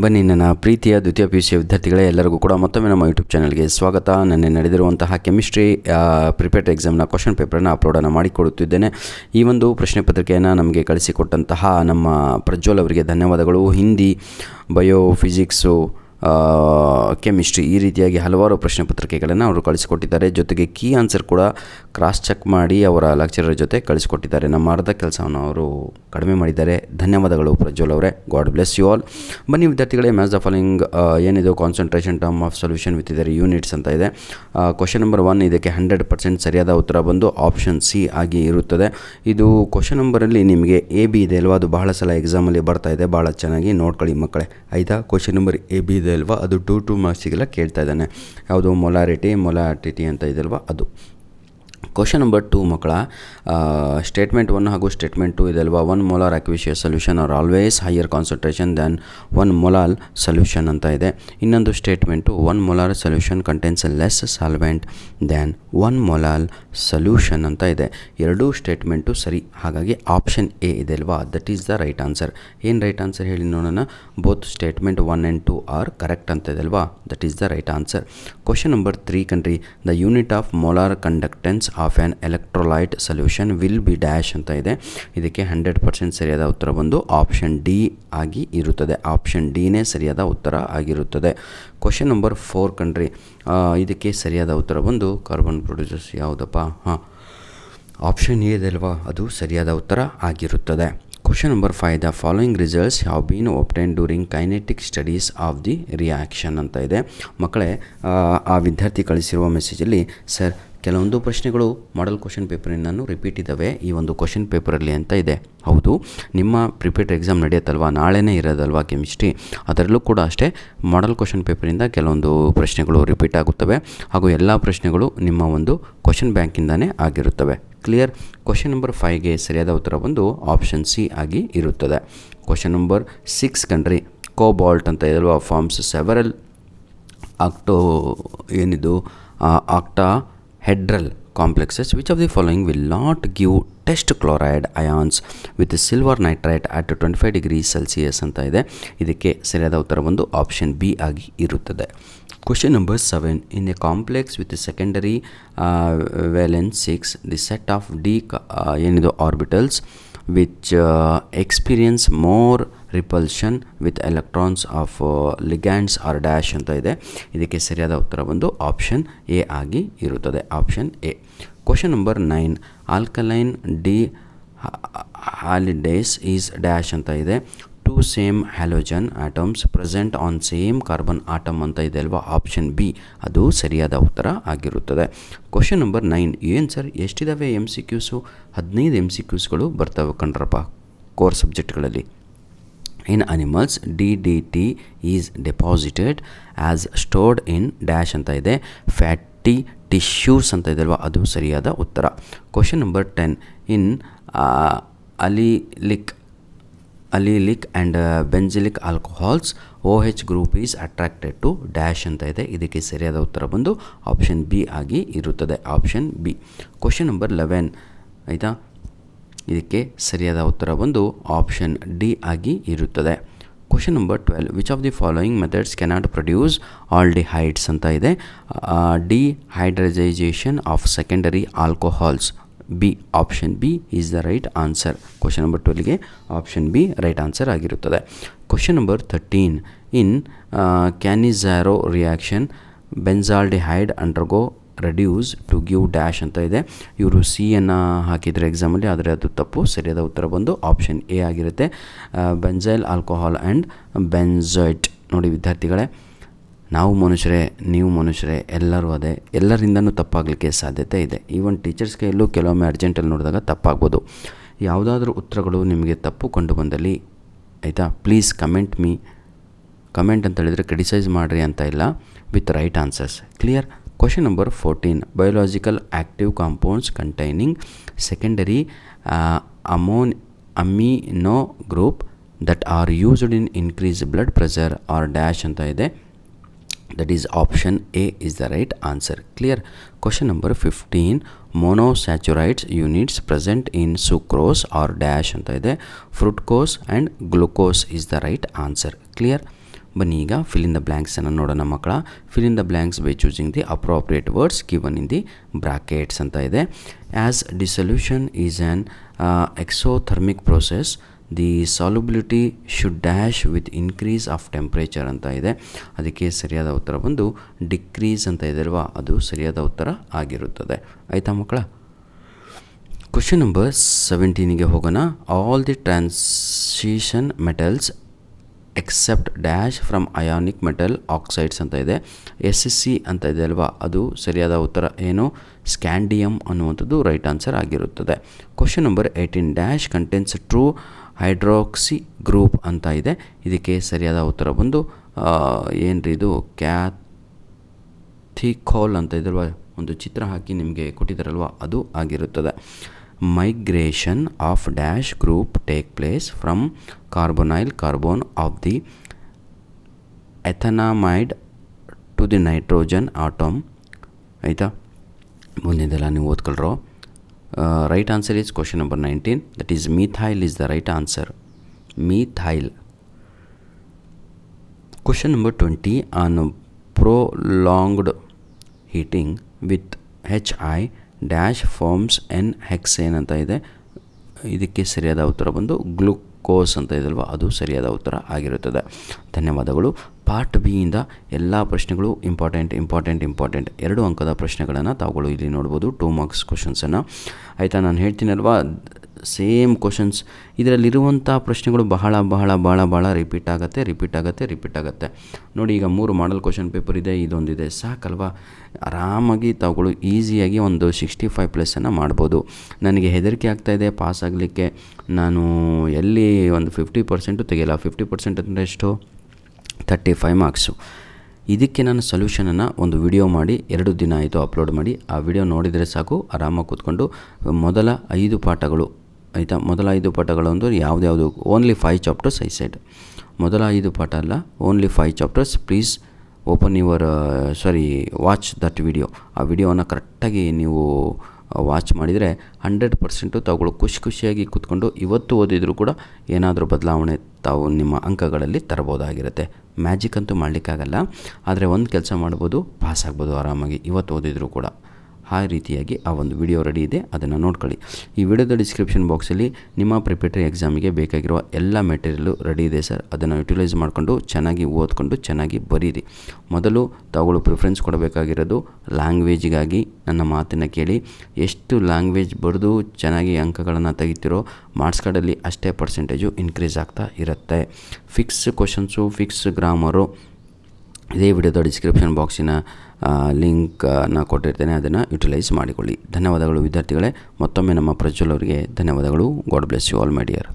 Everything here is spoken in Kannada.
ಬನ್ನಿ ನನ್ನ ಪ್ರೀತಿಯ ದ್ವಿತೀಯ ಪಿ ಯು ಸಿ ವಿದ್ಯಾರ್ಥಿಗಳೇ, ಎಲ್ಲರಿಗೂ ಕೂಡ ಮತ್ತೊಮ್ಮೆ ನಮ್ಮ ಯೂಟ್ಯೂಬ್ ಚಾನಲ್ಗೆ ಸ್ವಾಗತ. ನೆನ್ನೆ ನಡೆದಿರುವಂತಹ ಕೆಮಿಸ್ಟ್ರಿ ಪ್ರಿಪೇರ್ಡ್ ಎಕ್ಸಾಮ್ನ ಕ್ವಶನ್ ಪೇಪರನ್ನು ಅಪ್ಲೋಡನ್ನು ಮಾಡಿಕೊಡುತ್ತಿದ್ದೇನೆ. ಈ ಒಂದು ಪ್ರಶ್ನೆ ಪತ್ರಿಕೆಯನ್ನು ನಮಗೆ ಕಳಿಸಿಕೊಟ್ಟಂತಹ ನಮ್ಮ ಪ್ರಜ್ವಲ್ ಅವರಿಗೆ ಧನ್ಯವಾದಗಳು. ಹಿಂದಿ, ಬಯೋ, ಫಿಸಿಕ್ಸು, ಕೆಮಿಸ್ಟ್ರಿ ಈ ರೀತಿಯಾಗಿ ಹಲವಾರು ಪ್ರಶ್ನೆ ಪತ್ರಿಕೆಗಳನ್ನು ಅವರು ಕಳಿಸಿಕೊಟ್ಟಿದ್ದಾರೆ. ಜೊತೆಗೆ ಕೀ ಆನ್ಸರ್ ಕೂಡ ಕ್ರಾಸ್ ಚೆಕ್ ಮಾಡಿ ಅವರ ಲೆಕ್ಚರರ್ ಜೊತೆ ಕಳಿಸಿಕೊಟ್ಟಿದ್ದಾರೆ. ನಮ್ಮ ಅರ್ಧ ಕೆಲಸವನ್ನು ಅವರು ಕಡಿಮೆ ಮಾಡಿದ್ದಾರೆ. ಧನ್ಯವಾದಗಳು ಪ್ರಜ್ವಲ್ ಅವರೇ. God bless you all. ಬನ್ನಿ ವಿದ್ಯಾರ್ಥಿಗಳೇ, ಮ್ಯಾಚ್ ದ ಫಾಲೋಯಿಂಗ್ ಏನಿದು concentration term of solution with ಇದರ ಯೂನಿಟ್ಸ್ ಅಂತ ಇದೆ. ಕ್ವಶನ್ ನಂಬರ್ 1 ಇದಕ್ಕೆ 100% ಸರಿಯಾದ ಉತ್ತರ ಬಂದು ಆಪ್ಷನ್ ಸಿ ಆಗಿ ಇರುತ್ತದೆ. ಇದು ಕ್ವಶನ್ ನಂಬರಲ್ಲಿ ನಿಮಗೆ ಎ ಬಿ ಇದೆ ಅಲ್ವಾ, ಅದು ಬಹಳ ಸಲ ಎಕ್ಸಾಮಲ್ಲಿ ಬರ್ತಾ ಇದೆ. ಭಾಳ ಚೆನ್ನಾಗಿ ನೋಡ್ಕೊಳ್ಳಿ ಮಕ್ಕಳೇ, ಆಯಿತಾ. ಕ್ವಶನ್ ನಂಬರ್ ಎ ಬಿ ಇದೆ ಅಲ್ವಾ, ಅದು 2 ಮಾರ್ಕ್ಸಿಗೆಲ್ಲ ಕೇಳ್ತಾ ಇದ್ದಾನೆ. ಯಾವುದು ಮೊಲಾರಿಟಿ ಅಂತ ಇದೆ ಅಲ್ವಾ, ಅದು. ಕ್ವಶನ್ ನಂಬರ್ 2 ಮಕ್ಕಳ, ಸ್ಟೇಟ್ಮೆಂಟ್ 1 ಹಾಗೂ ಸ್ಟೇಟ್ಮೆಂಟ್ 2 ಇದೆ ಅಲ್ವಾ. 1 molar aqueous solution are always higher concentration than 1 molal solution ಅಂತ ಇದೆ. ಇನ್ನೊಂದು statement 1 molar solution contains less solvent than 1 molal solution ಅಂತ ಇದೆ. ಎರಡೂ ಸ್ಟೇಟ್ಮೆಂಟು ಸರಿ, ಹಾಗಾಗಿ ಆಪ್ಷನ್ ಎ ಇದೆ ಅಲ್ವಾ, that is the right answer. ಏನು ರೈಟ್ ಆನ್ಸರ್ ಹೇಳಿ ನೋಡೋಣ. Both statement 1 and 2 are correct ಅಂತ ಇದೆ ಅಲ್ವಾ, that is the right answer. Question number 3 ಕಣ್ರಿ, the unit of molar conductance of on electrolyte solution will be dash ಅಂತ ಇದೆ. ಇದಕ್ಕೆ 100% ಸರಿಯಾದ ಉತ್ತರ ಬಂದು ಆಪ್ಷನ್ ಡಿ ಆಗಿ ಇರುತ್ತದೆ. ಆಪ್ಷನ್ ಡಿನೇ ಸರಿಯಾದ ಉತ್ತರ ಆಗಿರುತ್ತದೆ. ಕ್ವಶನ್ ನಂಬರ್ 4 ಕಣ್ರಿ, ಇದಕ್ಕೆ ಸರಿಯಾದ ಉತ್ತರ ಬಂದು ಕಾರ್ಬನ್ ಪ್ರೊಡ್ಯೂಸರ್ಸ್ ಯಾವುದಪ್ಪ, ಆಪ್ಷನ್ ಎ ಇದೆ ಅಲ್ವಾ, ಅದು ಸರಿಯಾದ ಉತ್ತರ ಆಗಿರುತ್ತದೆ. Question number 5, the following results have been obtain during kinetic studies of the reaction ಅಂತ ಇದೆ. ಮಕ್ಕಳೇ, ಆ ವಿದ್ಯಾರ್ಥಿ ಕಳಿಸಿರುವ ಮೆಸೇಜಲ್ಲಿ, ಸರ್ ಕೆಲವೊಂದು ಪ್ರಶ್ನೆಗಳು ಮಾಡಲ್ ಕ್ವಶನ್ ಪೇಪರಿಂದನೂ ರಿಪೀಟ್ ಇದ್ದಾವೆ ಈ ಒಂದು ಕ್ವಶನ್ ಪೇಪರಲ್ಲಿ ಅಂತ ಇದೆ. ಹೌದು, ನಿಮ್ಮ ಪ್ರಿಪೇರ್ಡ್ ಎಕ್ಸಾಮ್ ನಡೆಯುತ್ತಲ್ವ, ನಾಳೆನೇ ಇರೋದಲ್ವಾ ಕೆಮಿಸ್ಟ್ರಿ, ಅದರಲ್ಲೂ ಕೂಡ ಅಷ್ಟೇ ಮಾಡಲ್ ಕ್ವಶನ್ ಪೇಪರಿಂದ ಕೆಲವೊಂದು ಪ್ರಶ್ನೆಗಳು ರಿಪೀಟ್ ಆಗುತ್ತವೆ ಹಾಗೂ ಎಲ್ಲ ಪ್ರಶ್ನೆಗಳು ನಿಮ್ಮ ಒಂದು ಕ್ವಶನ್ ಬ್ಯಾಂಕಿಂದನೇ ಆಗಿರುತ್ತವೆ. ಕ್ಲಿಯರ್. ಕ್ವಶನ್ ನಂಬರ್ 5ಗೆ ಸರಿಯಾದ ಉತ್ತರ ಬಂದು ಆಪ್ಷನ್ ಸಿ ಆಗಿ ಇರುತ್ತದೆ. ಕ್ವಶನ್ ನಂಬರ್ 6 ಕಣ್ರಿ, ಕೋಬಾಲ್ಟ್ ಅಂತ ಇದಲ್ವಾ forms several octahedral complexes. Which of the following will not give test chloride ions with silver nitrate at 25 degrees Celsius ಅಂತ ಇದೆ. ಇದಕ್ಕೆ ಸರಿಯಾದ ಉತ್ತರ ಬಂದು ಆಪ್ಷನ್ ಬಿ ಆಗಿ ಇರುತ್ತದೆ. Question number 7, in a complex with secondary valence 6, the set of D orbitals which experience more repulsion with electrons of ligands or dash ಅಂತ ಇದೆ. ಇದಕ್ಕೆ ಸರಿಯಾದ ಉತ್ತರ ಬಂದು ಆಪ್ಷನ್ ಎ ಆಗಿ ಇರುತ್ತದೆ. Option A. Question number 9, alkaline D holidays is dash ಅಂತ ಇದೆ. 2 same halogen atoms present on same carbon atom ಅಂತ ಇದೆ ಅಲ್ವಾ, ಆಪ್ಷನ್ ಬಿ ಅದು ಸರಿಯಾದ ಉತ್ತರ ಆಗಿರುತ್ತದೆ. ಕ್ವಶನ್ ನಂಬರ್ 9, ಏನು ಸರ್ ಎಷ್ಟಿದ್ದಾವೆ MCQಸು? 15 MCQಸ್ಗಳು ಬರ್ತವೆ ಕಣ್ರಪ್ಪ ಕೋರ್ ಸಬ್ಜೆಕ್ಟ್ಗಳಲ್ಲಿ. In animals DDT is deposited as stored in dash ಅಂತ ಇದೆ. ಫ್ಯಾಟಿ ಟಿಶ್ಯೂಸ್ ಅಂತ ಇದೆ ಅಲ್ವಾ, ಅದು ಸರಿಯಾದ ಉತ್ತರ. Question number 10, in allylic and benzylic alcohols OH group is attracted to dash ಅಂತ ಇದೆ. ಇದಕ್ಕೆ ಸರಿಯಾದ ಉತ್ತರ ಬಂದು ಆಪ್ಷನ್ ಬಿ ಆಗಿ ಇರುತ್ತದೆ. Option B. ಕ್ವಶನ್ ನಂಬರ್ 11, ಆಯಿತಾ, ಇದಕ್ಕೆ ಸರಿಯಾದ ಉತ್ತರ ಬಂದು ಆಪ್ಷನ್ ಡಿ ಆಗಿ ಇರುತ್ತದೆ. Question number 12, which of the following methods cannot produce aldehydes ಅಂತ ಇದೆ. Dehydrogenation of secondary alcohols, B. Option B is the right answer. Question number 12ಗೆ ಆಪ್ಷನ್ ಬಿ ರೈಟ್ ಆನ್ಸರ್ ಆಗಿರುತ್ತದೆ. Question number 13, in Cannizzaro reaction benzaldehyde undergo reduce to give dash ಅಂತ ಇದೆ. ಇವರು ಸಿಯನ್ನು ಹಾಕಿದರೆ ಎಕ್ಸಾಮಲ್ಲಿ, ಆದರೆ ಅದು ತಪ್ಪು. ಸರಿಯಾದ ಉತ್ತರ ಬಂದು ಆಪ್ಷನ್ ಎ ಆಗಿರುತ್ತೆ. Benzyl alcohol and benzoate. ನೋಡಿ ವಿದ್ಯಾರ್ಥಿಗಳೇ, ನಾವು ಮನುಷ್ಯರೇ, ನೀವು ಮನುಷ್ಯರೇ, ಎಲ್ಲರೂ ಅದೇ, ಎಲ್ಲರಿಂದನೂ ತಪ್ಪಾಗಲಿಕ್ಕೆ ಸಾಧ್ಯತೆ ಇದೆ. ಈವನ್ ಟೀಚರ್ಸ್ ಕೈಯಲ್ಲೂ ಕೆಲವೊಮ್ಮೆ ಅರ್ಜೆಂಟಲ್ಲಿ ನೋಡಿದಾಗ ತಪ್ಪಾಗ್ಬೋದು. ಯಾವುದಾದ್ರೂ ಉತ್ತರಗಳು ನಿಮಗೆ ತಪ್ಪು ಕಂಡು ಬಂದಲ್ಲಿ, ಆಯಿತಾ, ಪ್ಲೀಸ್ ಕಮೆಂಟ್ ಅಂತ ಹೇಳಿದರೆ ಕ್ರಿಟಿಸೈಸ್ ಮಾಡಿರಿ ಅಂತ ಇಲ್ಲ, with right answers. Clear. Question number 14, biological active compounds containing secondary amino group that are used in increase blood pressure are dash ಅಂತ ಇದೆ. That is option A is the right answer. Clear. Question number 15, monosaccharides units present in sucrose or dash anta ide. Fructose and glucose is the right answer. Clear. ಬನ್ನಿ ಈಗ ಫಿಲ್ ಇನ್ ದ ಬ್ಲ್ಯಾಂಕ್ಸನ್ನು ನೋಡೋಣ ಮಕ್ಕಳ. Fill in the blanks by choosing the appropriate words given in the brackets ಅಂತ ಇದೆ. As dissolution is an exothermic process, the solubility should dash with increase of temperature ಅಂತ ಇದೆ. ಅದಕ್ಕೆ ಸರಿಯಾದ ಉತ್ತರ ಬಂದು ಡಿಕ್ರೀಸ್ ಅಂತ ಇದೆ ಅಲ್ವಾ, ಅದು ಸರಿಯಾದ ಉತ್ತರ ಆಗಿರುತ್ತದೆ. ಆಯಿತಾ ಮಕ್ಕಳ. ಕ್ವಶನ್ ನಂಬರ್ 17ಗೆ ಹೋಗೋಣ. All the transition metals except dash from ionic metal oxides ಅಂತ ಇದೆ. SC ಅಂತ ಇದೆ ಅಲ್ವಾ, ಅದು ಸರಿಯಾದ ಉತ್ತರ ಏನು? ಸ್ಕ್ಯಾಂಡಿಯಮ್ ಅನ್ನುವಂಥದ್ದು ರೈಟ್ ಆನ್ಸರ್ ಆಗಿರುತ್ತದೆ. Question number 18 dash contains true hydroxy group ಅಂತ ಇದೆ. ಇದಕ್ಕೆ ಸರಿಯಾದ ಉತ್ತರ ಬಂದು ಏನ್ರಿ ಇದು ಕ್ಯಾಥಿಕೋಲ್ ಅಂತ ಇದಲ್ವ, ಒಂದು ಚಿತ್ರ ಹಾಕಿ ನಿಮಗೆ ಕೊಟ್ಟಿದ್ದಾರಲ್ವ, ಅದು ಆಗಿರುತ್ತದೆ. Migration of dash group take place from carbonyl carbon of the ethanamide to the nitrogen atom. ಆಯಿತಾ, ಮುಂದಿದ್ದೆಲ್ಲ ನೀವು ಓದ್ಕೊಳ್ರೋ. Right answer is question number 19, that is methyl is the right answer. Methyl. Question number 20 on prolonged heating with HI dash forms N hexane ಅಂತ ಇದೆ. ಇದಕ್ಕೆ ಸರಿಯಾದ ಉತ್ತರ ಬಂದು ಗ್ಲುಕೋಸ್ ಅಂತ ಇದಲ್ವ, ಅದು ಸರಿಯಾದ ಉತ್ತರ ಆಗಿರುತ್ತದೆ. ಧನ್ಯವಾದಗಳು. ಪಾರ್ಟ್ ಬಿ ಇಂದ ಎಲ್ಲ ಪ್ರಶ್ನೆಗಳು ಇಂಪಾರ್ಟೆಂಟ್ 2 ಅಂಕದ ಪ್ರಶ್ನೆಗಳನ್ನು ತಾವುಗಳು ಇಲ್ಲಿ ನೋಡ್ಬೋದು, 2 ಮಾರ್ಕ್ಸ್ ಕ್ವಶನ್ಸನ್ನು. ಆಯಿತಾ, ನಾನು ಹೇಳ್ತೀನಲ್ವಾ, ಸೇಮ್ ಕ್ವಶನ್ಸ್ ಇದರಲ್ಲಿರುವಂಥ ಪ್ರಶ್ನೆಗಳು ಬಹಳ ರಿಪೀಟ್ ಆಗುತ್ತೆ. ನೋಡಿ, ಈಗ 3 ಮಾಡಲ್ ಕ್ವಶನ್ ಪೇಪರ್ ಇದೆ, ಇದೊಂದಿದೆ, ಸಾಕಲ್ವಾ. ಆರಾಮಾಗಿ ತಾವುಗಳು ಈಸಿಯಾಗಿ ಒಂದು 65+ ಮಾಡ್ಬೋದು. ನನಗೆ ಹೆದರಿಕೆ ಆಗ್ತಾಯಿದೆ ಪಾಸ್ ಆಗಲಿಕ್ಕೆ. ನಾನು ಎಲ್ಲಿ ಒಂದು 50% ತೆಗೆಯಲ್ಲ. 50% ಅಂದರೆ ಎಷ್ಟು? 35 ಮಾರ್ಕ್ಸು. ಇದಕ್ಕೆ ನಾನು ಸೊಲ್ಯೂಷನನ್ನು ಒಂದು ವಿಡಿಯೋ ಮಾಡಿ 2 ದಿನ ಆಯಿತು ಅಪ್ಲೋಡ್ ಮಾಡಿ. ಆ ವಿಡಿಯೋ ನೋಡಿದರೆ ಸಾಕು, ಆರಾಮಾಗಿ ಕೂತ್ಕೊಂಡು ಮೊದಲ 5 ಪಾಠಗಳು, ಆಯಿತಾ, ಮೊದಲ 5 ಪಾಠಗಳು ಒಂದು ಯಾವ್ದು ಓನ್ಲಿ 5 ಚಾಪ್ಟರ್ಸ್ ಐ ಸೆಡ್. ಮೊದಲ 5 ಪಾಠ ಅಲ್ಲ, only 5 chapters. Please open your watch that video. ಆ ವಿಡಿಯೋನ ಕರೆಕ್ಟಾಗಿ ನೀವು ವಾಚ್ ಮಾಡಿದರೆ 100% ತಾವುಗಳು ಖುಷಿಯಾಗಿ ಕೂತ್ಕೊಂಡು ಇವತ್ತು ಓದಿದರೂ ಕೂಡ ಏನಾದರೂ ಬದಲಾವಣೆ ತಾವು ನಿಮ್ಮ ಅಂಕಗಳಲ್ಲಿ ತರಬಹುದಾಗಿರುತ್ತೆ. ಮ್ಯಾಜಿಕ್ ಅಂತೂ ಮಾಡಲಿಕ್ಕಾಗಲ್ಲ, ಆದರೆ ಒಂದು ಕೆಲಸ ಮಾಡ್ಬೋದು, ಪಾಸ್ ಆಗ್ಬೋದು ಆರಾಮಾಗಿ ಇವತ್ತು ಓದಿದರೂ ಕೂಡ. ಆ ರೀತಿಯಾಗಿ ಆ ಒಂದು ವಿಡಿಯೋ ರೆಡಿ ಇದೆ, ಅದನ್ನು ನೋಡ್ಕೊಳ್ಳಿ. ಈ ವಿಡಿಯೋದ ಡಿಸ್ಕ್ರಿಪ್ಷನ್ ಬಾಕ್ಸಲ್ಲಿ ನಿಮ್ಮ ಪ್ರಿಪರೇಟರಿ ಎಕ್ಸಾಮಿಗೆ ಬೇಕಾಗಿರುವ ಎಲ್ಲ ಮೆಟೀರಿಯಲು ರೆಡಿ ಇದೆ ಸರ್. ಅದನ್ನು ಯುಟಿಲೈಸ್ ಮಾಡಿಕೊಂಡು ಚೆನ್ನಾಗಿ ಓದ್ಕೊಂಡು ಚೆನ್ನಾಗಿ ಬರೀರಿ. ಮೊದಲು ತಾವುಗಳು ಪ್ರಿಫರೆನ್ಸ್ ಕೊಡಬೇಕಾಗಿರೋದು ಲ್ಯಾಂಗ್ವೇಜಿಗಾಗಿ. ನನ್ನ ಮಾತನ್ನು ಕೇಳಿ, ಎಷ್ಟು ಲ್ಯಾಂಗ್ವೇಜ್ ಬರೆದು ಚೆನ್ನಾಗಿ ಅಂಕಗಳನ್ನು ತೆಗಿತಿರೋ ಮಾರ್ಕ್ಸ್ ಕಾರ್ಡಲ್ಲಿ ಅಷ್ಟೇ ಪರ್ಸೆಂಟೇಜು ಇನ್ಕ್ರೀಸ್ ಆಗ್ತಾ ಇರುತ್ತೆ. ಫಿಕ್ಸ್ ಕ್ವಶನ್ಸು, ಫಿಕ್ಸ್ ಗ್ರಾಮರು ಇದೇ ವಿಡಿಯೋದ ಡಿಸ್ಕ್ರಿಪ್ಷನ್ ಬಾಕ್ಸಿನ ಲಿಂಕನ್ನು ಕೊಟ್ಟಿರ್ತೇನೆ, ಅದನ್ನು ಯುಟಿಲೈಸ್ ಮಾಡಿಕೊಳ್ಳಿ. ಧನ್ಯವಾದಗಳು ವಿದ್ಯಾರ್ಥಿಗಳೇ. ಮತ್ತೊಮ್ಮೆ ನಮ್ಮ ಪ್ರಜ್ವಲ್ ಅವರಿಗೆ ಧನ್ಯವಾದಗಳು. God bless you all my dear.